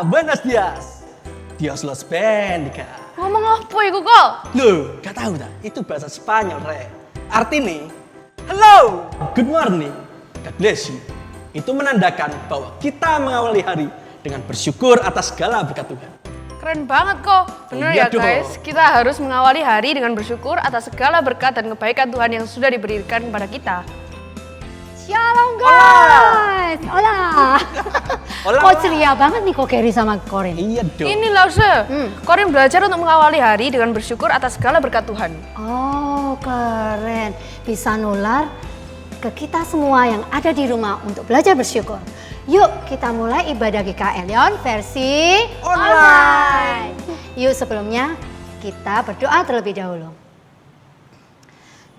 buenos dias. Dios los bendiga. Ngomong apa iku kok? Loh, gak tahu tak? Itu bahasa Spanyol, Re. Artinya, hello, good morning, God bless you. Itu menandakan bahwa kita mengawali hari dengan bersyukur atas segala berkat Tuhan. Keren banget kok. Bener Iya ya guys, dong. kita harus mengawali hari dengan bersyukur atas segala berkat dan kebaikan Tuhan yang sudah diberikan kepada kita. Shalom guys. Hola. Hola. Kok ceria banget nih kok Gary sama Corin. Iya dong. Ini Lause, Korin belajar untuk mengawali hari dengan bersyukur atas segala berkat Tuhan. Oh keren. Bisa nular ke kita semua yang ada di rumah untuk belajar bersyukur. Yuk kita mulai ibadah GKL Leon versi online. Yuk sebelumnya kita berdoa terlebih dahulu.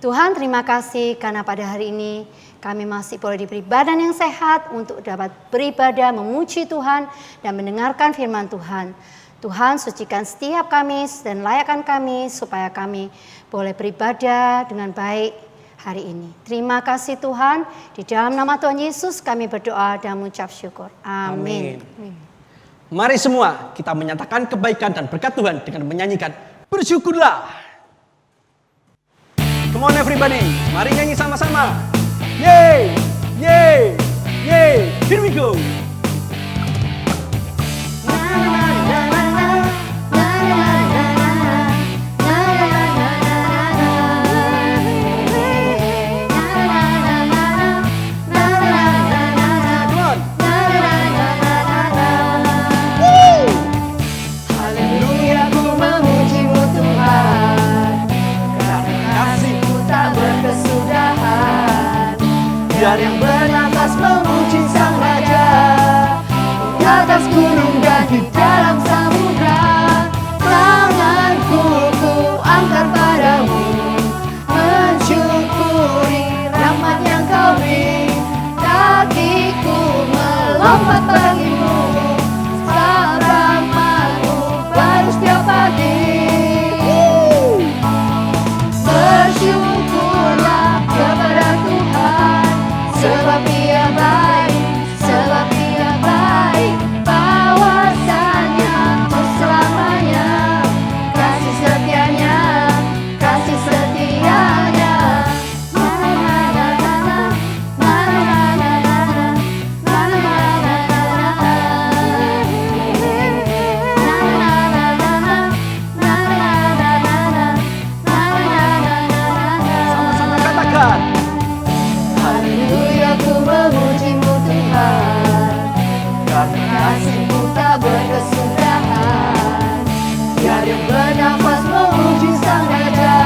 Tuhan terima kasih karena pada hari ini kami masih boleh diberi badan yang sehat untuk dapat beribadah, memuji Tuhan dan mendengarkan firman Tuhan. Tuhan sucikan setiap Kamis dan layakkan kami supaya kami boleh beribadah dengan baik hari ini. Terima kasih Tuhan, di dalam nama Tuhan Yesus kami berdoa dan mengucap syukur. Amin. Mari semua kita menyatakan kebaikan dan berkat Tuhan dengan menyanyikan bersyukurlah. Come on everybody, mari nyanyi sama-sama. Yeay, yeay, yeay, here we go. Haleluya ku memujimu Tuhan, karena kasih-Mu tak berkesudahan. Biar yang bernafas memuji Sang Raja, di atas gunung dan di dalam samudra. Tanganku ku angkat padamu, mensyukuri rahmat yang Kau beri. Kakiku melompat bagimu, sebab rahmat-Mu baru setiap pagi. Bersyukurlah kepada Tuhan, sebab Dia baik, sebab Dia baik. Bahwasanya untuk selamanya, kasih setianya, kasih setianya. Sama-sama katakan. Haleluya ku memujimu Tuhan, karena kasih-Mu tak berkesudahan. Biar yang bernafas memuji Sang Raja,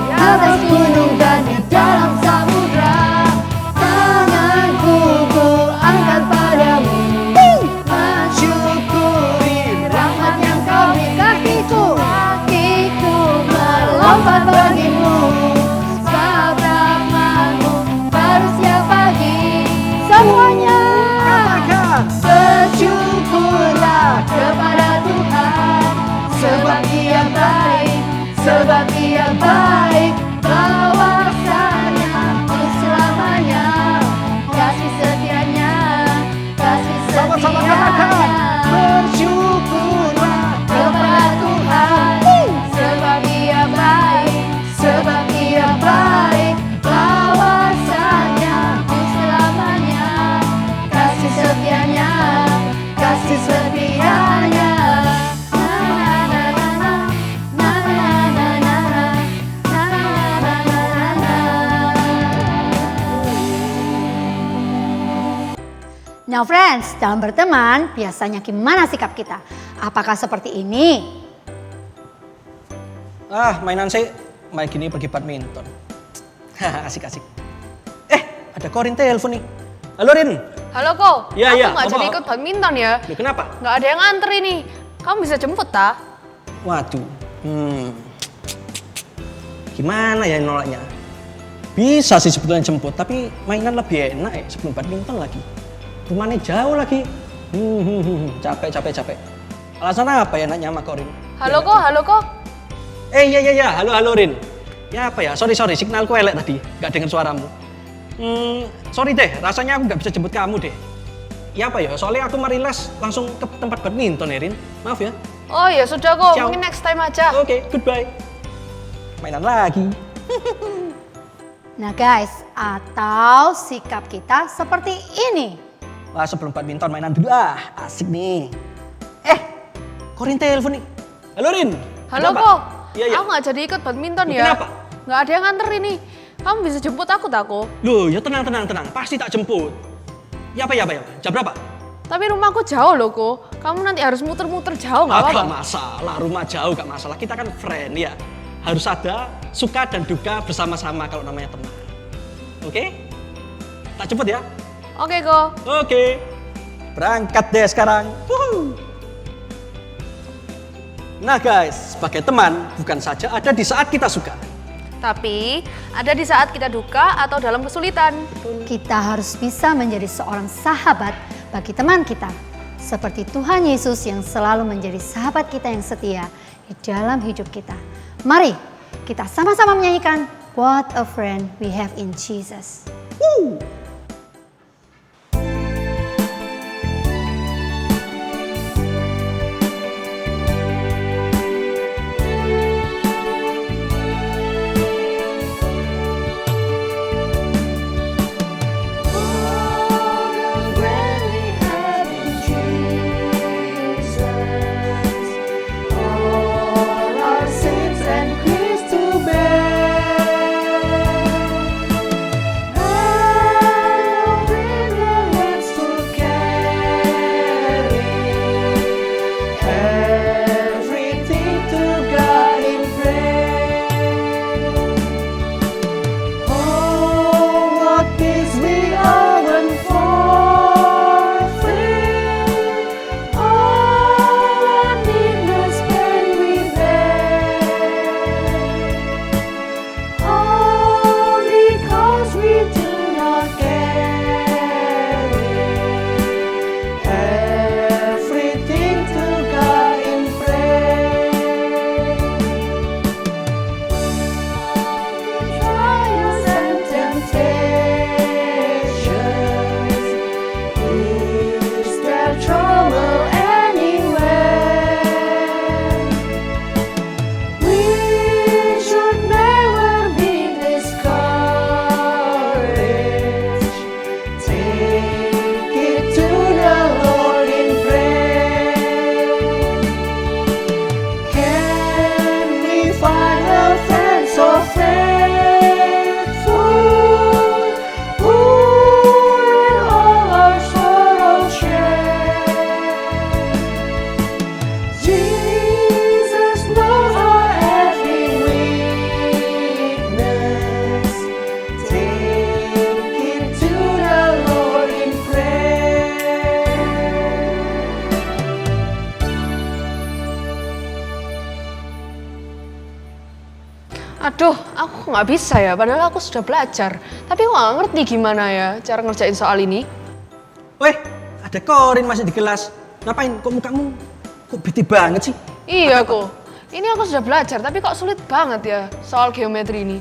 di atas gunung dan di dalam samudra. Tanganku ku angkat padamu, mensyukuri rahmat yang Kau beri. Kakiku melompat bagimu, sebab rahmat-Mu baru setiap pagi. Semuanya bersyukurlah kepada Tuhan, sebab Dia baik, sebab Dia baik. Bahwasanya untuk selamanya, kasih setianya, kasih Sama-sama setianya. katakan. Bersyukurlah Kepada Tuhan, sebab Dia baik, sebab Dia baik. Bahwasanya untuk selamanya, kasih setianya, kasih setianya. Now friends, dalam berteman biasanya gimana sikap kita? Apakah seperti ini? Mainan saya main gini pergi badminton. Asik-asik. Ada Corin telepon nih. Halo Rin. Halo kok, Iya, aku iya, nggak apa? jadi ikut badminton ya. Loh, kenapa? Nggak ada yang nganter ini. Kamu bisa jemput tak? Waduh. Gimana ya nolaknya? Bisa sih sebetulnya jemput, tapi mainan lebih enak ya sebelum badminton lagi. Rumahnya jauh lagi. Capek. Alasan apa ya nanya sama Corin? Halo kok. Iya, halo Rin. Ya apa ya, sorry, signalku elek tadi, gak denger suaramu. Sorry deh, rasanya aku gak bisa jemput kamu deh. Ya apa ya, soalnya aku mari les langsung ke tempat badminton Erin. Maaf ya. Oh ya sudah kok, Ciao. mungkin next time aja. Oke, goodbye. Mainan lagi. Nah guys, atau sikap kita seperti ini. Wah, sebelum badminton mainan dulu asik nih. Korin telepon nih. Halo Rin. Halo Kenapa? kok, Iya, iya. aku nggak jadi ikut badminton ya. Kenapa? Nggak ada yang nganter ini. Kamu bisa jemput aku tak kok? Loh, ya tenang. Pasti tak jemput. Ya apa. Jam berapa? Tapi rumahku jauh loh kok. Kamu nanti harus muter-muter jauh nggak apa-apa. Gak masalah, rumah jauh gak masalah. Kita kan friend ya. Harus ada suka dan duka bersama-sama kalau namanya teman. Oke? Tak jemput ya? Oke kok. Oke. Berangkat deh sekarang. Wuhu. Nah guys, sebagai teman bukan saja ada di saat kita suka. Tapi ada di saat kita duka atau dalam kesulitan. Kita harus bisa menjadi seorang sahabat bagi teman kita. Seperti Tuhan Yesus yang selalu menjadi sahabat kita yang setia di dalam hidup kita. Mari kita sama-sama menyanyikan What a Friend We Have in Jesus. Woo. Aduh, aku nggak bisa ya, padahal aku sudah belajar. Tapi aku nggak ngerti gimana ya cara ngerjain soal ini. Weh, ada Korin masih di kelas. Ngapain? Kok mukamu kok bete banget sih? Iya kok, ini aku sudah belajar, tapi kok sulit banget ya soal geometri ini.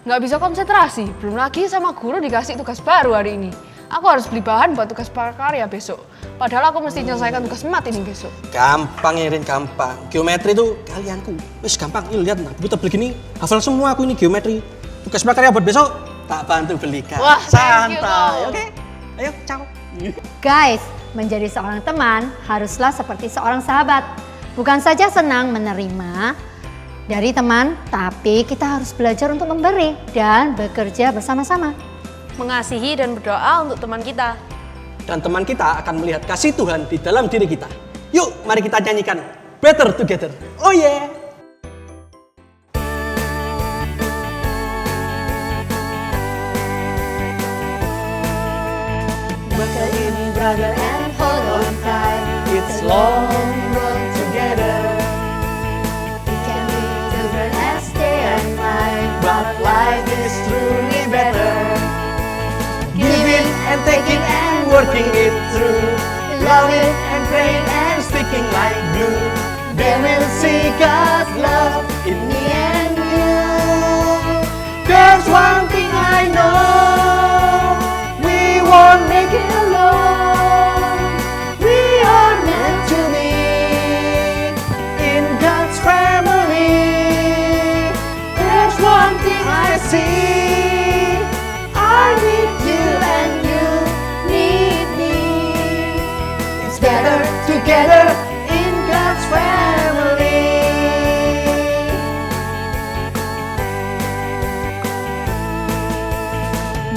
Nggak bisa konsentrasi, belum lagi sama guru dikasih tugas baru hari ini. Aku harus beli bahan buat tugas prakarya besok. Padahal aku mesti menyelesaikan tugas mat ini besok. Gampang Erin, gampang. Geometri itu kalianku. Wis gampang, ini lihat nah, buta begini. Hafal semua aku ini geometri. Tugas prakarya buat besok, tak bantu belikan. Wah, thank you, santai, Ko. oke? Ayo, ciao. Guys, menjadi seorang teman haruslah seperti seorang sahabat. Bukan saja senang menerima dari teman, tapi kita harus belajar untuk memberi dan bekerja bersama-sama. Mengasihi dan berdoa untuk teman kita. Dan teman kita akan melihat kasih Tuhan di dalam diri kita. Yuk, mari kita nyanyikan Better Together. Oh yeah! Working brother and hold on tight. It's long run together, We can be children as day and night. but life is truly better. Giving and taking and working it through, loving and praying and sticking like glue. They will see God's love in me and you. There's one thing I know, we won't make it alone. see. I need you and you need me. It's better together in God's family.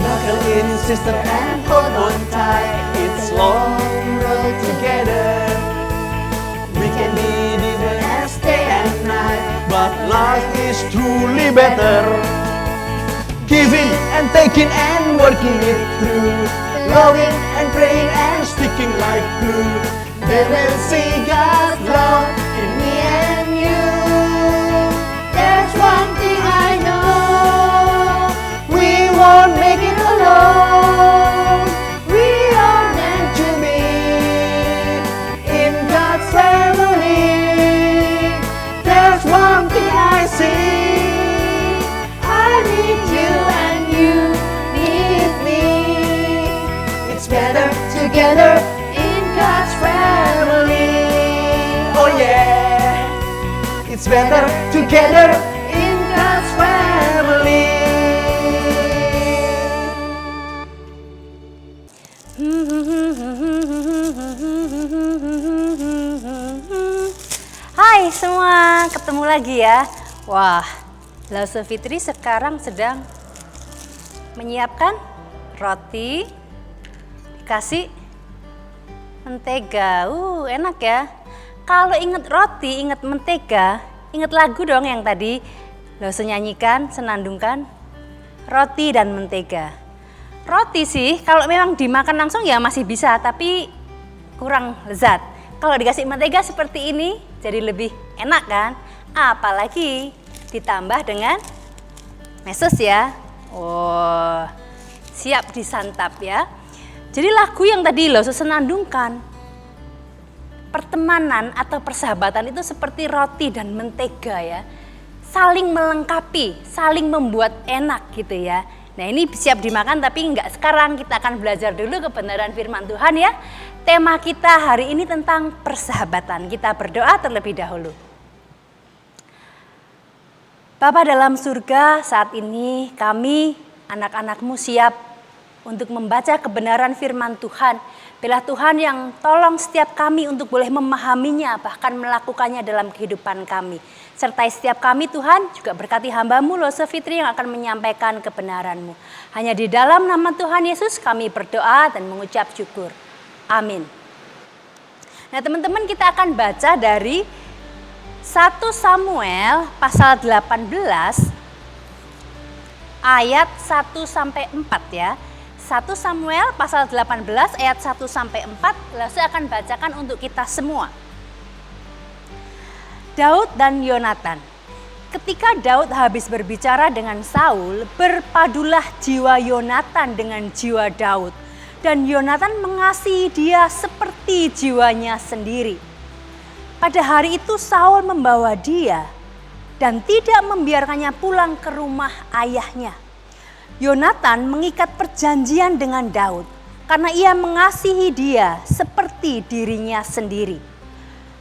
Buckle in, sister, and hold on tight. It's long road together. We can be different as day and night, but life is truly better. Giving and taking and working it through, loving and praying and sticking like glue. They will see God's love in me and you. There's one thing I know, we won't make it alone. We are meant to be in God's family. There's one thing I see, I need you and you need me. It's better together in God's family. Oh yeah, it's better together in God's family. Hai semua, ketemu lagi ya. Wah, Lause Fitri sekarang sedang menyiapkan roti dikasih mentega. Enak ya. Kalau inget roti, inget mentega, inget lagu dong yang tadi Lause nyanyikan, senandungkan. Roti dan mentega. Roti sih kalau memang dimakan langsung ya masih bisa, tapi kurang lezat. Kalau dikasih mentega seperti ini jadi lebih enak kan? Apalagi ditambah dengan meses ya. Oh, siap disantap ya. Jadi lagu yang tadi Lause senandungkan, pertemanan atau persahabatan itu seperti roti dan mentega ya. Saling melengkapi, saling membuat enak gitu ya. Nah ini siap dimakan tapi enggak sekarang, kita akan belajar dulu kebenaran firman Tuhan ya. Tema kita hari ini tentang persahabatan. Kita berdoa terlebih dahulu. Bapa dalam surga, saat ini kami anak-anak-Mu siap untuk membaca kebenaran firman Tuhan. Biarlah Tuhan yang tolong setiap kami untuk boleh memahaminya, bahkan melakukannya dalam kehidupan kami. Sertai setiap kami Tuhan, juga berkati hamba-Mu Lause Fitri yang akan menyampaikan kebenaran-Mu. Hanya di dalam nama Tuhan Yesus kami berdoa dan mengucap syukur. Amin. Nah teman-teman, kita akan baca dari 1 Samuel pasal 18 ayat 1-4 ya. 1 Samuel pasal 18 ayat 1-4, Lause akan bacakan untuk kita semua. Daud dan Yonatan. Ketika Daud habis berbicara dengan Saul, berpadulah jiwa Yonatan dengan jiwa Daud. Dan Yonatan mengasihi dia seperti jiwanya sendiri. Pada hari itu Saul membawa dia dan tidak membiarkannya pulang ke rumah ayahnya. Yonatan mengikat perjanjian dengan Daud karena ia mengasihi dia seperti dirinya sendiri.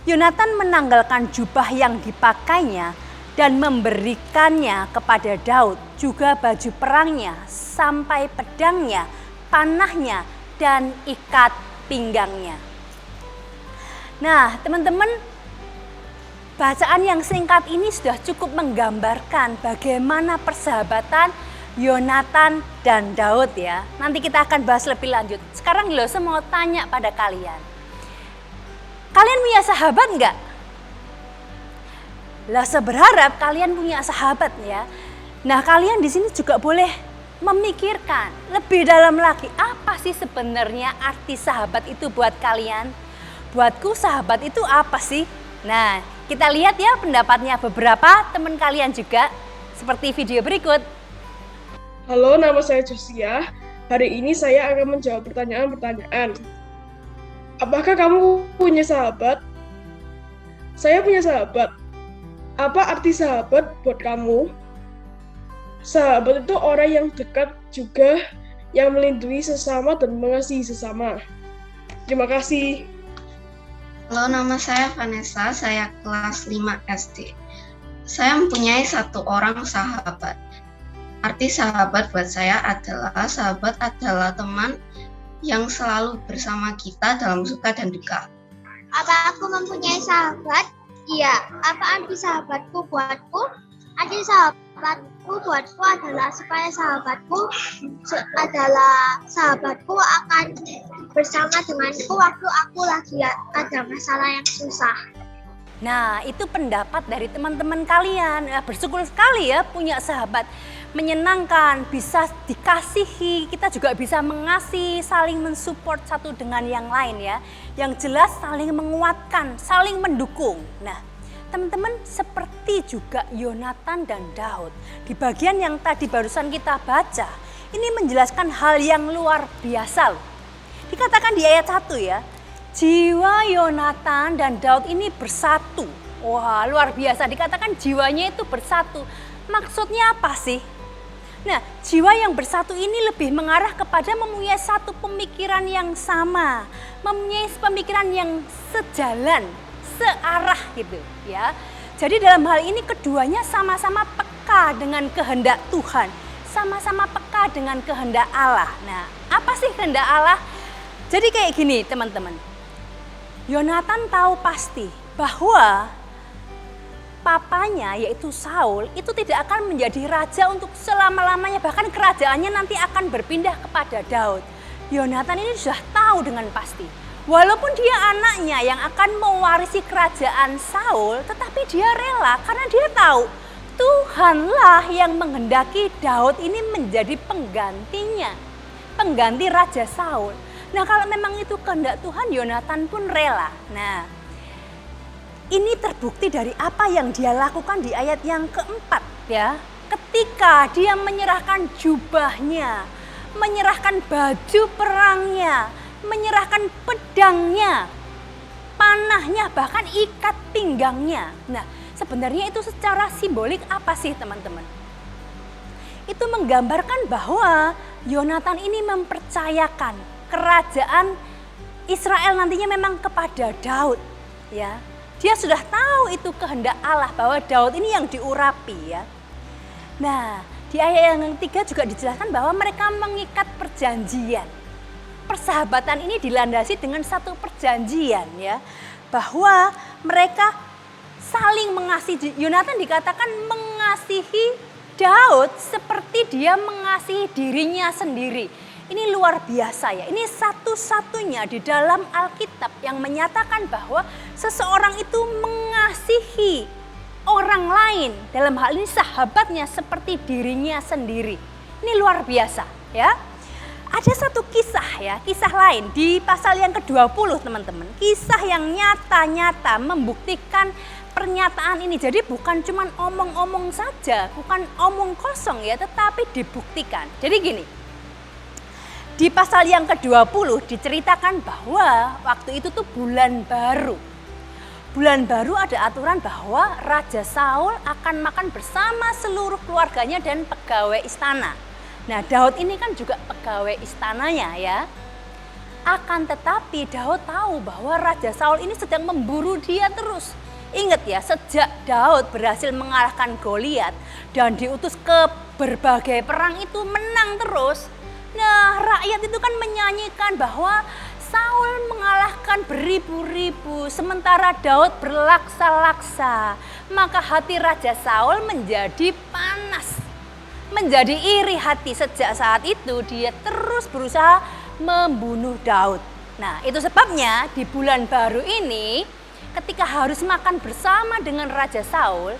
Yonatan menanggalkan jubah yang dipakainya dan memberikannya kepada Daud, juga baju perangnya, sampai pedangnya, panahnya, dan ikat pinggangnya. Nah, teman-teman, bacaan yang singkat ini sudah cukup menggambarkan bagaimana persahabatan Yonatan dan Daud ya. Nanti kita akan bahas lebih lanjut. Sekarang Lause mau tanya pada kalian. Kalian punya sahabat enggak? Lause berharap kalian punya sahabat ya. Nah, kalian di sini juga boleh memikirkan lebih dalam lagi, apa sih sebenarnya arti sahabat itu buat kalian? Buatku sahabat itu apa sih? Nah, kita lihat ya pendapatnya beberapa teman kalian juga seperti video berikut. Halo, nama saya Josia. Hari ini saya akan menjawab pertanyaan-pertanyaan. Apakah kamu punya sahabat? Saya punya sahabat. Apa arti sahabat buat kamu? Sahabat itu orang yang dekat juga, yang melindungi sesama dan mengasihi sesama. Terima kasih. Halo, nama saya Vanessa, saya kelas 5 SD. Saya mempunyai satu orang sahabat. Arti sahabat buat saya adalah sahabat adalah teman yang selalu bersama kita dalam suka dan duka. Apa aku mempunyai sahabat? Iya. Apa arti sahabatku buatku? Arti sahabatku buatku adalah supaya sahabatku akan bersama denganku waktu aku lagi ada masalah yang susah. Nah, itu pendapat dari teman-teman kalian. Bersyukur sekali ya punya sahabat. Menyenangkan, bisa dikasihi, kita juga bisa mengasihi, saling mensupport satu dengan yang lain ya. Yang jelas saling menguatkan, saling mendukung. Nah, teman-teman seperti juga Yonatan dan Daud. Di bagian yang tadi barusan kita baca, ini menjelaskan hal yang luar biasa loh. Dikatakan di ayat 1 ya. Jiwa Yonatan dan Daud ini bersatu. Wah, luar biasa. Dikatakan jiwanya itu bersatu. Maksudnya apa sih? Nah, jiwa yang bersatu ini lebih mengarah kepada mempunyai satu pemikiran yang sama. Mempunyai pemikiran yang sejalan, searah gitu ya. Jadi dalam hal ini keduanya sama-sama peka dengan kehendak Tuhan. Sama-sama peka dengan kehendak Allah. Nah, apa sih kehendak Allah? Jadi kayak gini teman-teman. Yonatan tahu pasti bahwa papanya yaitu Saul itu tidak akan menjadi raja untuk selama-lamanya. Bahkan kerajaannya nanti akan berpindah kepada Daud. Yonatan ini sudah tahu dengan pasti. Walaupun dia anaknya yang akan mewarisi kerajaan Saul, tetapi dia rela karena dia tahu Tuhanlah yang menghendaki Daud ini menjadi penggantinya. Pengganti Raja Saul. Nah, kalau memang itu kehendak Tuhan, Yonatan pun rela. Nah, ini terbukti dari apa yang dia lakukan di ayat yang keempat ya. Ketika dia menyerahkan jubahnya, menyerahkan baju perangnya, menyerahkan pedangnya, panahnya, bahkan ikat pinggangnya. Nah, sebenarnya itu secara simbolik apa sih teman-teman? Itu menggambarkan bahwa Yonatan ini mempercayakan kerajaan Israel nantinya memang kepada Daud ya. Dia sudah tahu itu kehendak Allah bahwa Daud ini yang diurapi ya. Nah, di ayat yang ketiga juga dijelaskan bahwa mereka mengikat perjanjian. Persahabatan ini dilandasi dengan satu perjanjian ya. Bahwa mereka saling mengasihi. Yonatan dikatakan mengasihi Daud seperti dia mengasihi dirinya sendiri. Ini luar biasa ya, ini satu-satunya di dalam Alkitab yang menyatakan bahwa seseorang itu mengasihi orang lain. Dalam hal ini sahabatnya seperti dirinya sendiri. Ini luar biasa ya. Ada satu kisah ya, kisah lain di pasal yang ke-20 teman-teman. Kisah yang nyata-nyata membuktikan pernyataan ini. Jadi bukan cuma omong-omong saja, bukan omong kosong ya, tetapi dibuktikan. Jadi gini. Di pasal yang ke-20 diceritakan bahwa waktu itu tuh bulan baru. Bulan baru ada aturan bahwa Raja Saul akan makan bersama seluruh keluarganya dan pegawai istana. Nah, Daud ini kan juga pegawai istananya ya. Akan tetapi Daud tahu bahwa Raja Saul ini sedang memburu dia terus. Ingat ya, sejak Daud berhasil mengalahkan Goliat dan diutus ke berbagai perang itu menang terus. Nah, rakyat itu kan menyanyikan bahwa Saul mengalahkan beribu-ribu, sementara Daud berlaksa-laksa. Maka hati Raja Saul menjadi panas, menjadi iri hati. Sejak saat itu dia terus berusaha membunuh Daud. Nah, itu sebabnya di bulan baru ini ketika harus makan bersama dengan Raja Saul,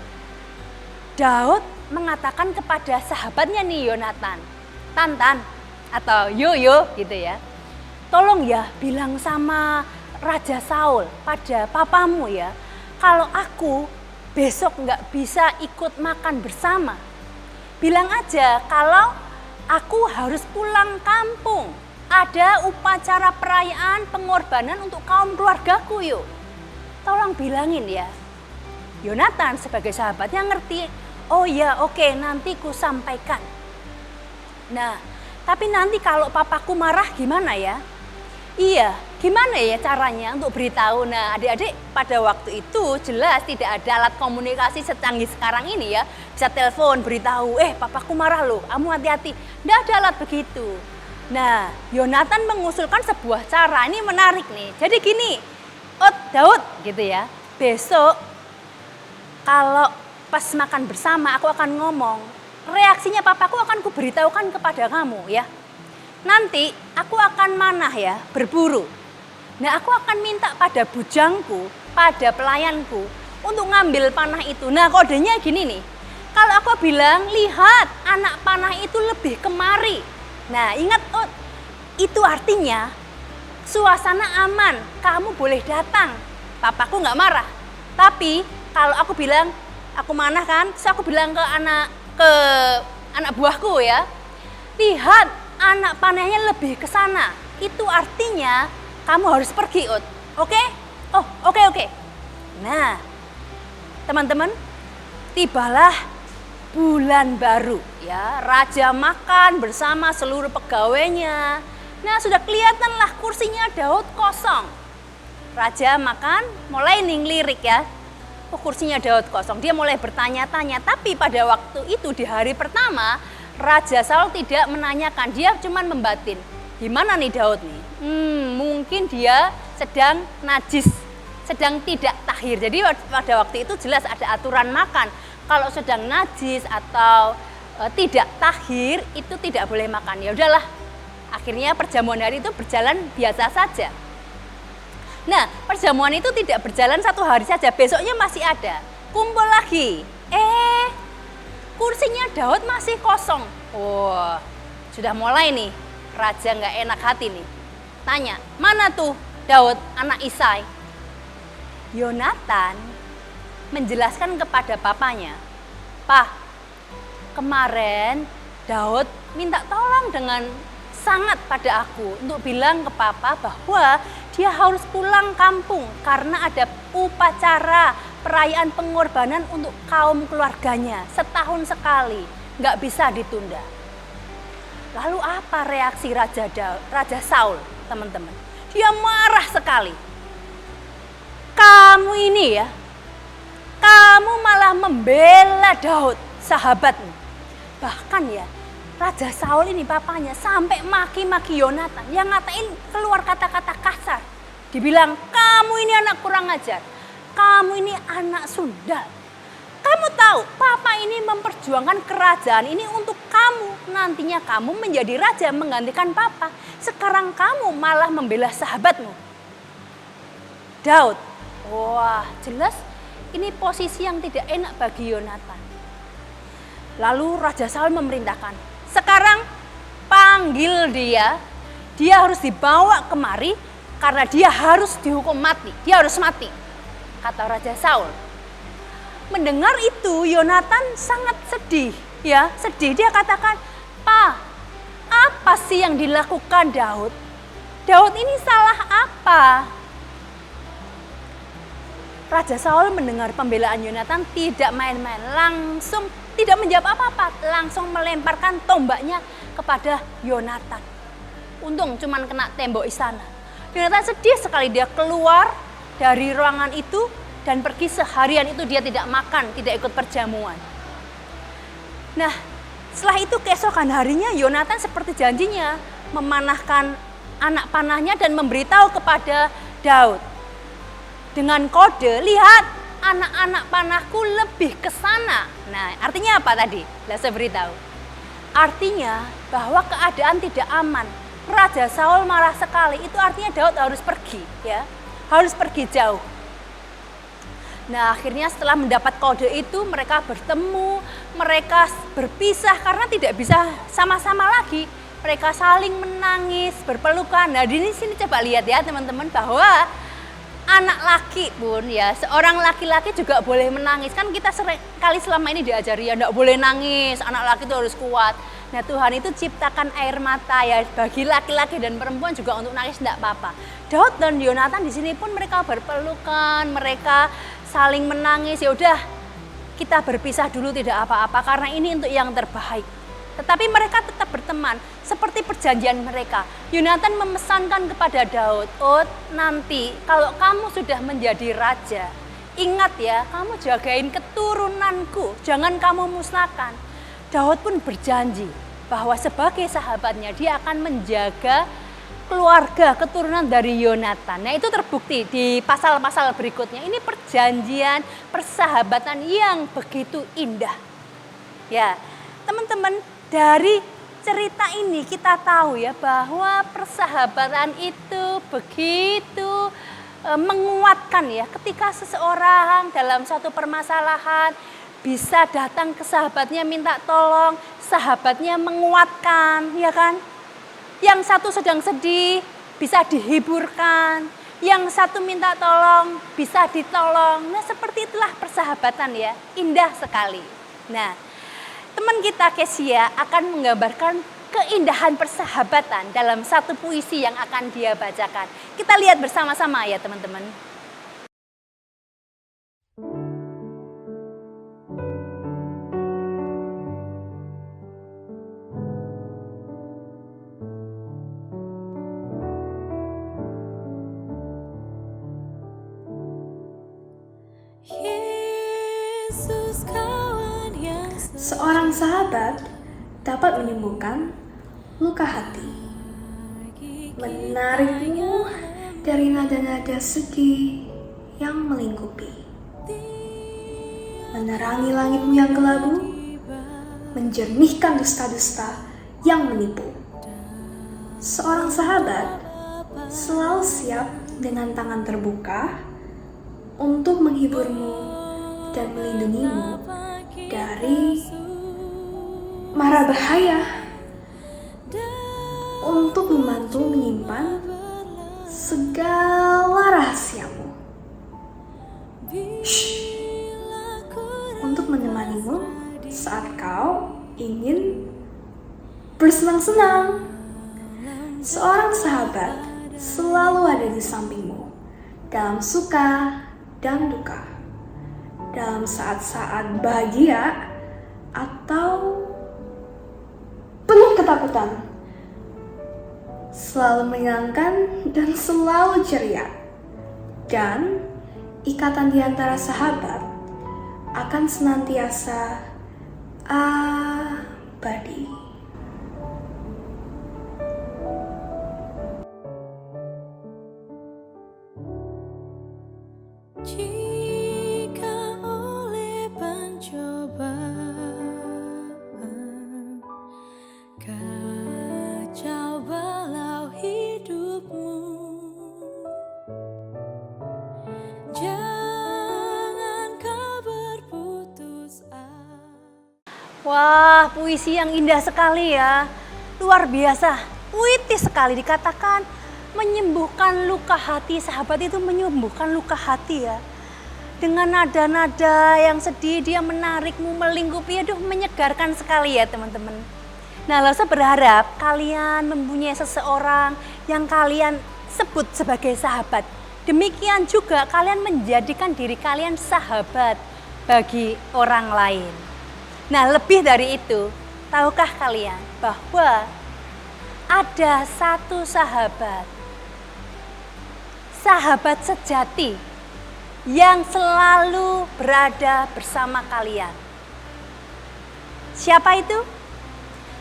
Daud mengatakan kepada sahabatnya nih Yonatan, Tantan atau Yoyo gitu ya. Tolong ya bilang sama Raja Saul pada papamu ya, kalau aku besok nggak bisa ikut makan bersama. Bilang aja kalau aku harus pulang kampung. Ada upacara perayaan pengorbanan untuk kaum keluargaku yuk. Tolong bilangin ya. Yonatan sebagai sahabatnya ngerti. Oh ya oke, nanti ku sampaikan. Nah, tapi nanti kalau papaku marah gimana ya? Iya, Gimana ya caranya untuk beritahu? Nah, adik-adik pada waktu itu jelas tidak ada alat komunikasi secanggih sekarang ini ya. Bisa telepon beritahu, papaku marah loh, kamu hati-hati. Tidak ada alat begitu. Nah, Yonatan mengusulkan sebuah cara, ini menarik nih. Jadi gini, Daud gitu ya, besok kalau pas makan bersama aku akan ngomong, reaksinya papaku akan kuberitahukan kepada kamu ya. Nanti aku akan manah ya, berburu. Nah, aku akan minta pada bujangku, pada pelayanku untuk ngambil panah itu. Nah, kodenya gini nih. Kalau aku bilang, lihat anak panah itu lebih kemari. Nah, ingat itu artinya suasana aman, kamu boleh datang. Papaku nggak marah. Tapi kalau aku bilang, aku manah kan, terus aku bilang ke anak buahku ya, lihat anak panahnya lebih ke sana. Itu artinya kamu harus pergi, Oke? Oke. Nah, teman-teman, tibalah bulan baru ya. Raja makan bersama seluruh pegawainya. Nah, sudah kelihatanlah kursinya Daud kosong. Raja makan, mulai lirik ya. Kursinya Daud kosong. Dia mulai bertanya-tanya. Tapi pada waktu itu di hari pertama, Raja Saul tidak menanyakan. Dia cuma membatin. Gimana nih Daud nih? Mungkin dia sedang najis, sedang tidak tahir. Jadi pada waktu itu jelas ada aturan makan. Kalau sedang najis atau tidak tahir itu tidak boleh makan. Ya udahlah. Akhirnya perjamuan hari itu berjalan biasa saja. Nah, perjamuan itu tidak berjalan satu hari saja. Besoknya masih ada. Kumpul lagi. Kursinya Daud masih kosong. Sudah mulai nih. Raja nggak enak hati nih. Tanya, mana tuh Daud anak Isai? Yonatan menjelaskan kepada papanya, Pak, kemarin Daud minta tolong dengan sangat pada aku untuk bilang ke papa bahwa dia harus pulang kampung karena ada upacara perayaan pengorbanan untuk kaum keluarganya setahun sekali, nggak bisa ditunda. Lalu apa reaksi Raja Saul, teman-teman? Dia marah sekali. Kamu ini ya, kamu malah membela Daud, sahabatmu. Bahkan ya, Raja Saul ini papanya sampai maki-maki Yonatan. Yang ngatain keluar kata-kata kasar. Dibilang, kamu ini anak kurang ajar. Kamu ini anak sundal. Kamu tahu, papa ini memperjuangkan kerajaan ini untuk kamu. Nantinya kamu menjadi raja menggantikan papa. Sekarang kamu malah membela sahabatmu. Daud, wah jelas ini posisi yang tidak enak bagi Yonatan. Lalu Raja Saul memerintahkan, sekarang panggil dia. Dia harus dibawa kemari karena dia harus dihukum mati. Dia harus mati, kata Raja Saul. Mendengar itu Yonatan sangat sedih, ya sedih. Dia katakan, "Pa, apa sih yang dilakukan Daud? Daud ini salah apa?" Raja Saul mendengar pembelaan Yonatan tidak main-main, langsung tidak menjawab apa-apa, langsung melemparkan tombaknya kepada Yonatan. Untung cuman kena tembok istana. Yonatan sedih sekali, dia keluar dari ruangan itu dan pergi seharian itu dia tidak makan, tidak ikut perjamuan. Nah, setelah itu keesokan harinya Yonatan seperti janjinya memanahkan anak panahnya dan memberitahu kepada Daud. Dengan kode, lihat anak-anak panahku lebih ke sana. Nah, artinya apa tadi? Saya beritahu. Artinya bahwa keadaan tidak aman. Raja Saul marah sekali. Itu artinya Daud harus pergi, ya. Harus pergi jauh. Nah, akhirnya setelah mendapat kode itu mereka bertemu, mereka berpisah karena tidak bisa sama-sama lagi. Mereka saling menangis, berpelukan. Nah, di sini coba lihat ya teman-teman bahwa anak laki pun ya, seorang laki-laki juga boleh menangis. Kan kita kali selama ini diajari ya enggak boleh nangis, anak laki itu harus kuat. Nah, Tuhan itu ciptakan air mata ya bagi laki-laki dan perempuan juga untuk nangis enggak apa-apa. Daud dan Yonatan di sini pun mereka berpelukan, mereka saling menangis. Ya udah, kita berpisah dulu tidak apa-apa karena ini untuk yang terbaik. tetapi mereka tetap berteman seperti perjanjian mereka. Yonatan memesankan kepada Daud, nanti kalau kamu sudah menjadi raja, ingat ya, kamu jagain keturunanku, jangan kamu musnahkan. Daud pun berjanji bahwa sebagai sahabatnya dia akan menjaga keluarga keturunan dari Yonatan. Nah, itu terbukti di pasal-pasal berikutnya. Ini perjanjian persahabatan yang begitu indah. Ya, teman-teman, dari cerita ini kita tahu ya bahwa persahabatan itu begitu menguatkan ya. Ketika seseorang dalam suatu permasalahan bisa datang ke sahabatnya minta tolong, sahabatnya menguatkan, ya kan? Yang satu sedang sedih, bisa dihiburkan. Yang satu minta tolong, bisa ditolong. Nah, seperti itulah persahabatan ya, indah sekali. Nah, teman kita Kesia akan menggambarkan keindahan persahabatan dalam satu puisi yang akan dia bacakan. Kita lihat bersama-sama ya teman-teman. Seorang sahabat dapat menyembuhkan luka hati, menarikmu dari nada-nada sedih yang melingkupi, menerangi langitmu yang kelabu, menjernihkan dusta-dusta yang menipu. Seorang sahabat selalu siap dengan tangan terbuka untuk menghiburmu dan melindungimu dari mara bahaya, untuk membantu menyimpan segala rahasiamu. Untuk menemanimu saat kau ingin bersenang-senang. Seorang sahabat selalu ada di sampingmu dalam suka dan duka, dalam saat-saat bahagia atau penuh ketakutan, selalu menyenangkan dan selalu ceria. Dan ikatan di antara sahabat akan senantiasa abadi. Wah, puisi yang indah sekali ya. Luar biasa, puitis sekali dikatakan menyembuhkan luka hati. Sahabat itu menyembuhkan luka hati ya. Dengan nada-nada yang sedih dia menarikmu, melingkupi, aduh menyegarkan sekali ya teman-teman. Nah, lalu saya berharap kalian mempunyai seseorang yang kalian sebut sebagai sahabat. Demikian juga kalian menjadikan diri kalian sahabat bagi orang lain. Nah, lebih dari itu, tahukah kalian bahwa ada satu sahabat sejati yang selalu berada bersama kalian. Siapa itu?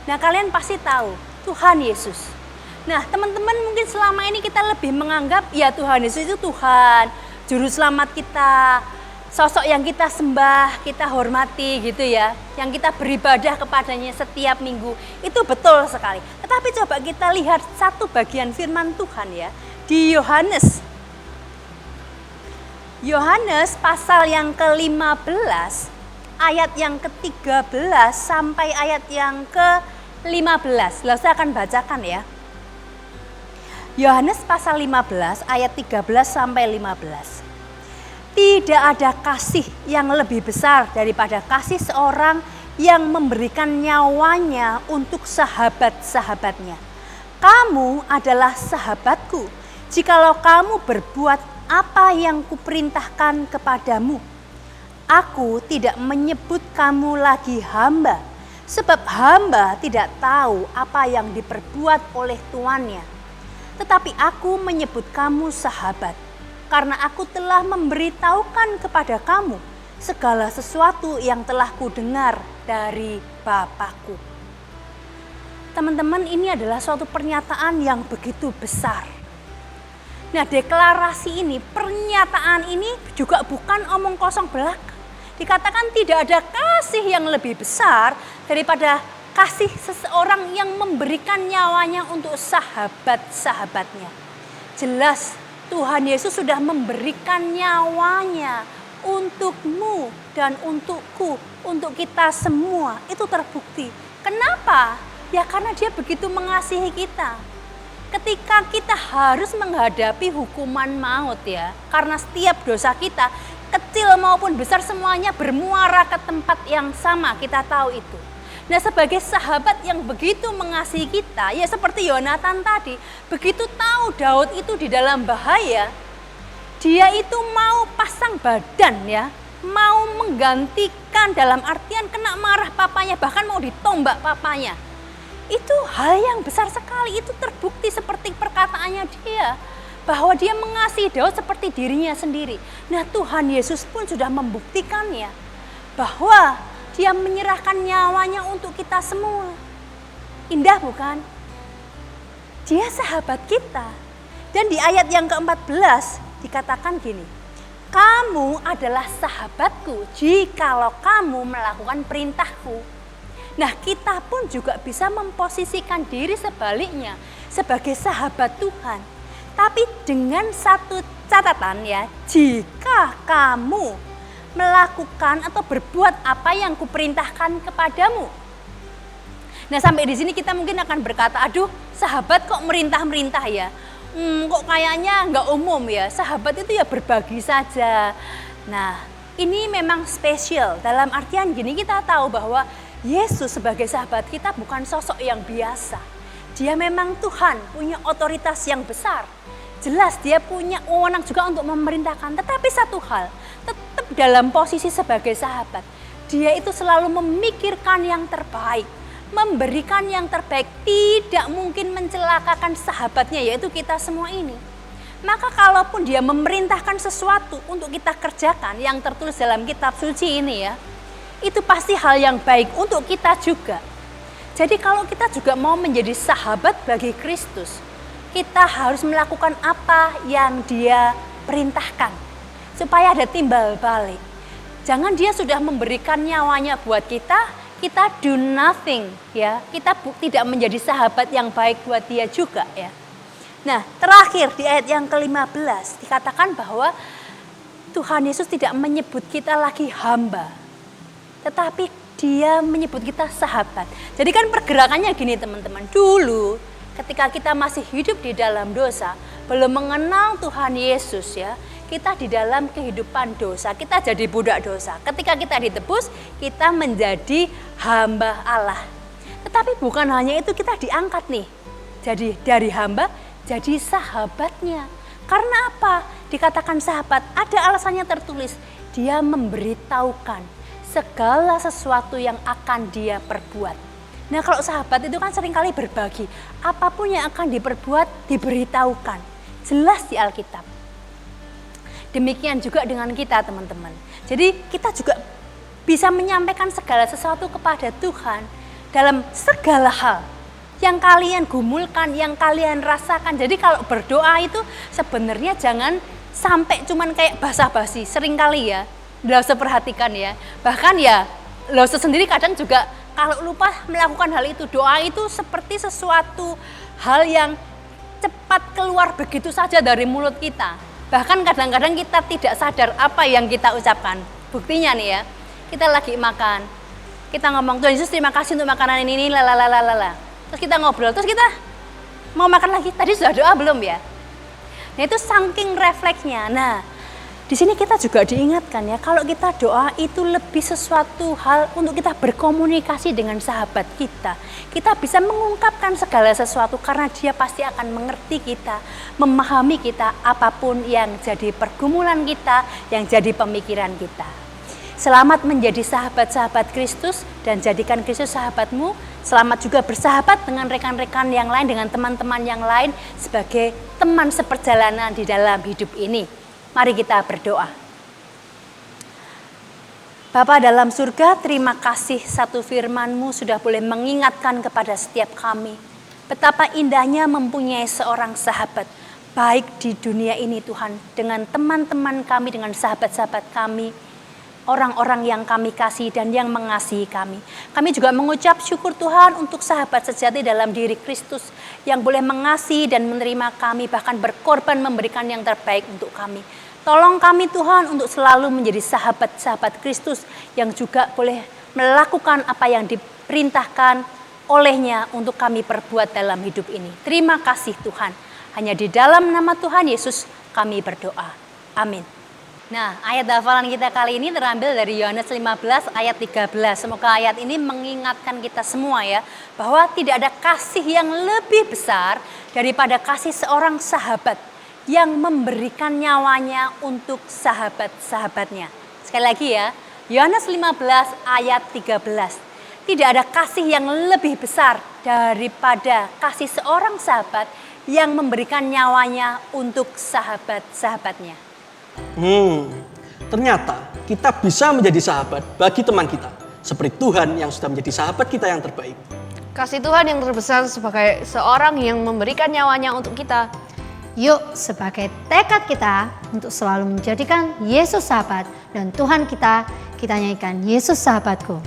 Nah, kalian pasti tahu, Tuhan Yesus. Nah, teman-teman mungkin selama ini kita lebih menganggap ya Tuhan Yesus itu Tuhan, juru selamat kita, sosok yang kita sembah, kita hormati gitu ya, yang kita beribadah kepadanya setiap minggu. Itu betul sekali. Tetapi coba kita lihat satu bagian firman Tuhan ya, di Yohanes pasal yang ke-15, ayat yang ke-13 sampai ayat yang ke-15. Lalu saya akan bacakan ya. Yohanes pasal 15 ayat 13 sampai 15. Tidak ada kasih yang lebih besar daripada kasih seorang yang memberikan nyawanya untuk sahabat-sahabatnya. Kamu adalah sahabatku jikalau kamu berbuat apa yang kuperintahkan kepadamu. Aku tidak menyebut kamu lagi hamba, Sebab hamba tidak tahu apa yang diperbuat oleh tuannya. Tetapi aku menyebut kamu sahabat, karena aku telah memberitahukan kepada kamu segala sesuatu yang telah kudengar dari Bapakku. Teman-teman, ini adalah suatu pernyataan yang begitu besar. Nah, deklarasi ini, pernyataan ini juga bukan omong kosong belaka. Dikatakan tidak ada kasih yang lebih besar daripada kasih seseorang yang memberikan nyawanya untuk sahabat-sahabatnya. Jelas Tuhan Yesus sudah memberikan nyawanya untukmu dan untukku, untuk kita semua. Itu terbukti. Kenapa? Ya karena Dia begitu mengasihi kita. Ketika kita harus menghadapi hukuman maut ya, karena setiap dosa kita, kecil maupun besar semuanya bermuara ke tempat yang sama, kita tahu itu. Nah, sebagai sahabat yang begitu mengasihi kita, ya seperti Yonatan tadi, begitu tahu Daud itu di dalam bahaya, dia itu mau pasang badan ya, mau menggantikan, dalam artian kena marah papanya, bahkan mau ditombak papanya. Itu hal yang besar sekali, itu terbukti seperti perkataannya dia, bahwa dia mengasihi Daud seperti dirinya sendiri. Nah, Tuhan Yesus pun sudah membuktikannya, bahwa Dia menyerahkan nyawanya untuk kita semua. Indah bukan? Dia sahabat kita. Dan di ayat yang ke-14 dikatakan gini, kamu adalah sahabatku jikalau kamu melakukan perintahku. Nah, kita pun juga bisa memposisikan diri sebaliknya sebagai sahabat Tuhan. Tapi dengan satu catatan ya, jika kamu melakukan atau berbuat apa yang kuperintahkan kepadamu. Nah, sampai di sini kita mungkin akan berkata, aduh sahabat kok merintah-merintah ya. Kok kayaknya nggak umum ya, sahabat itu ya berbagi saja. Nah, ini memang spesial, dalam artian gini, kita tahu bahwa Yesus sebagai sahabat kita bukan sosok yang biasa. Dia memang Tuhan, punya otoritas yang besar. Jelas dia punya wewenang juga untuk memerintahkan. Tetapi satu hal, tetap dalam posisi sebagai sahabat, dia itu selalu memikirkan yang terbaik, memberikan yang terbaik, tidak mungkin mencelakakan sahabatnya, yaitu kita semua ini. Maka kalaupun dia memerintahkan sesuatu untuk kita kerjakan, yang tertulis dalam kitab suci ini ya, itu pasti hal yang baik untuk kita juga. Jadi kalau kita juga mau menjadi sahabat bagi Kristus, kita harus melakukan apa yang Dia perintahkan, supaya ada timbal balik. Jangan Dia sudah memberikan nyawanya buat kita do nothing ya. Kita tidak menjadi sahabat yang baik buat Dia juga ya. Nah, terakhir di ayat yang ke-15 dikatakan bahwa Tuhan Yesus tidak menyebut kita lagi hamba, tetapi Dia menyebut kita sahabat. Jadi kan pergerakannya gini teman-teman. Dulu ketika kita masih hidup di dalam dosa, belum mengenal Tuhan Yesus ya, kita di dalam kehidupan dosa, kita jadi budak dosa. Ketika kita ditebus, kita menjadi hamba Allah. Tetapi bukan hanya itu, kita diangkat nih. Jadi dari hamba jadi sahabatnya. Karena apa? Dikatakan sahabat, ada alasannya tertulis. Dia memberitahukan segala sesuatu yang akan dia perbuat. Nah, kalau sahabat itu kan seringkali berbagi. Apapun yang akan diperbuat, diberitahukan. Jelas di Alkitab. Demikian juga dengan kita teman-teman. Jadi kita juga bisa menyampaikan segala sesuatu kepada Tuhan dalam segala hal yang kalian gumulkan, yang kalian rasakan. Jadi kalau berdoa itu sebenarnya jangan sampai cuman kayak basa-basi. Seringkali ya, Lause perhatikan ya. Bahkan ya, Lause sendiri kadang juga kalau lupa melakukan hal itu, doa itu seperti sesuatu hal yang cepat keluar begitu saja dari mulut kita. Bahkan kadang-kadang kita tidak sadar apa yang kita ucapkan. Buktinya nih ya, kita lagi makan, kita ngomong, Tuhan Yesus terima kasih untuk makanan ini, lalalala. Terus kita ngobrol, terus kita mau makan lagi, tadi sudah doa belum ya? Nah itu saking refleksnya. Nah, di sini kita juga diingatkan ya, kalau kita doa itu lebih sesuatu hal untuk kita berkomunikasi dengan sahabat kita. Kita bisa mengungkapkan segala sesuatu karena Dia pasti akan mengerti kita, memahami kita apapun yang jadi pergumulan kita, yang jadi pemikiran kita. Selamat menjadi sahabat-sahabat Kristus dan jadikan Kristus sahabatmu. Selamat juga bersahabat dengan rekan-rekan yang lain, dengan teman-teman yang lain sebagai teman seperjalanan di dalam hidup ini. Mari kita berdoa. Bapa dalam surga, terima kasih satu firman-Mu sudah boleh mengingatkan kepada setiap kami. Betapa indahnya mempunyai seorang sahabat, baik di dunia ini Tuhan, dengan teman-teman kami, dengan sahabat-sahabat kami, orang-orang yang kami kasih dan yang mengasihi kami. Kami juga mengucap syukur Tuhan untuk sahabat sejati dalam diri Kristus yang boleh mengasihi dan menerima kami, bahkan berkorban memberikan yang terbaik untuk kami. Tolong kami Tuhan untuk selalu menjadi sahabat-sahabat Kristus yang juga boleh melakukan apa yang diperintahkan olehnya untuk kami perbuat dalam hidup ini. Terima kasih Tuhan. Hanya di dalam nama Tuhan Yesus kami berdoa. Amin. Nah, ayat hafalan kita kali ini terambil dari Yohanes 15 ayat 13. Semoga ayat ini mengingatkan kita semua ya, bahwa tidak ada kasih yang lebih besar daripada kasih seorang sahabat yang memberikan nyawanya untuk sahabat-sahabatnya. Sekali lagi ya, Yohanes 15 ayat 13. Tidak ada kasih yang lebih besar daripada kasih seorang sahabat yang memberikan nyawanya untuk sahabat-sahabatnya. Ternyata kita bisa menjadi sahabat bagi teman kita, seperti Tuhan yang sudah menjadi sahabat kita yang terbaik. Kasih Tuhan yang terbesar sebagai seorang yang memberikan nyawanya untuk kita. Yuk, sebagai tekad kita untuk selalu menjadikan Yesus sahabat dan Tuhan kita nyanyikan Yesus sahabatku.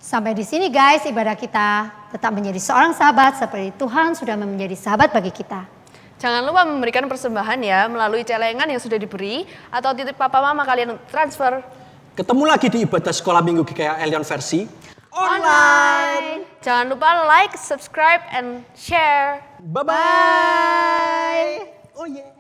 Sampai di sini guys, ibadah kita tetap menjadi seorang sahabat seperti Tuhan sudah menjadi sahabat bagi kita. Jangan lupa memberikan persembahan ya melalui celengan yang sudah diberi atau titip papa mama kalian transfer. Ketemu lagi di ibadah sekolah minggu GKA Elion versi online. Jangan lupa like, subscribe, and share. Bye-bye. Oh yeah.